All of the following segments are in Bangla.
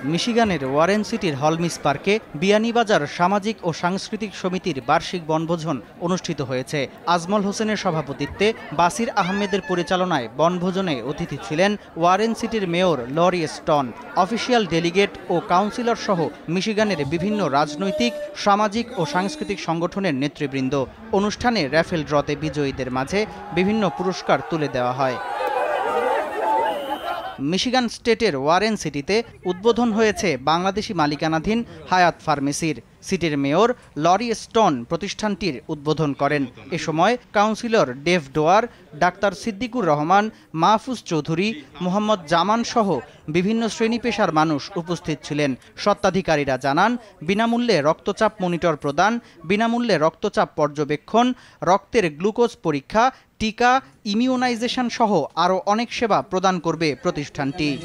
মিশিগানের ওয়ারেন সিটির হলমিস পার্কে বিয়ানীবাজার সামাজিক ও সাংস্কৃতিক সমিতির বার্ষিক বনভোজন অনুষ্ঠিত হয়েছে। আজমল হোসেনের সভাপতিত্বে বাসির আহমেদের পরিচালনায় বনভোজনে অতিথি ছিলেন ওয়ারেন সিটির মেয়র লরি স্টন, অফিসিয়াল ডেলিগেট ও কাউন্সিলর সহ মিশিগানের বিভিন্ন রাজনৈতিক, সামাজিক ও সাংস্কৃতিক সংগঠনের নেতৃবৃন্দ। অনুষ্ঠানে র্যাফেল ড্রতে বিজয়ীদের মাঝে বিভিন্ন পুরস্কার তুলে দেওয়া হয়। মিশিগান স্টেটের ওয়ারেন সিটিতে উদ্বোধন হয়েছে বাংলাদেশি মালিকানাধীন হায়াত ফার্মেসির। সিটির মেয়র লরি স্টোন প্রতিষ্ঠানটির উদ্বোধন করেন। এ সময় কাউন্সিলর ডেভ ডোয়ার, ডাক্তার সিদ্দিকুর রহমান, মাহফুজ চৌধুরী, মোহাম্মদ জামান সহ বিভিন্ন শ্রেণী পেশার মানুষ উপস্থিত ছিলেন। স্বত্বাধিকারীরা জানান, বিনামূল্যে রক্তচাপ মনিটর প্রদান, বিনামূল্যে রক্তচাপ পর্যবেক্ষণ, রক্তের গ্লুকোজ পরীক্ষা, টিকা, ইমিউনাইজেশন সহ আরও অনেক সেবা প্রদান করবে প্রতিষ্ঠানটি।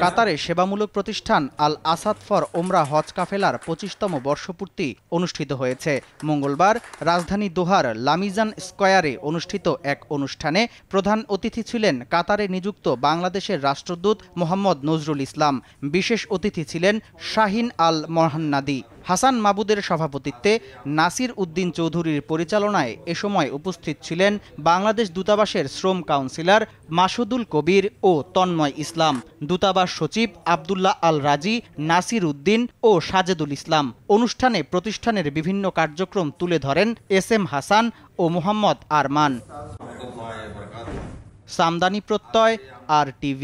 কাতারে সেবামূলক প্রতিষ্ঠান আল আসাদ ফর ওমরা হজ কাফেলার 25তম বর্ষপূর্তি অনুষ্ঠিত হয়েছে। মঙ্গলবার রাজধানী দোহার লামিজান স্কয়ারে অনুষ্ঠিত এক অনুষ্ঠানে প্রধান অতিথি ছিলেন কাতারে নিযুক্ত বাংলাদেশের রাষ্ট্রদূত মোহাম্মদ নজরুল ইসলাম। বিশেষ অতিথি ছিলেন শাহিন আল মহান্নাদি। হাসান মাবুদের সভাপতিত্বে নাসির উদ্দিন চৌধুরীর পরিচালনায় এ সময় উপস্থিত ছিলেন বাংলাদেশ দূতাবাসের শ্রম কাউন্সিলর মাসুদুল কবির ও তন্ময় ইসলাম, দূতাবাস সচিব আবদুল্লাহ আল রাজি, নাসির উদ্দিন ও সাজেদুল ইসলাম। অনুষ্ঠানে প্রতিষ্ঠানের বিভিন্ন কার্যক্রম তুলে ধরেন এস.এম. হাসান ও মোহাম্মদ আরমান। সামদানি প্রত্যয়, RTV।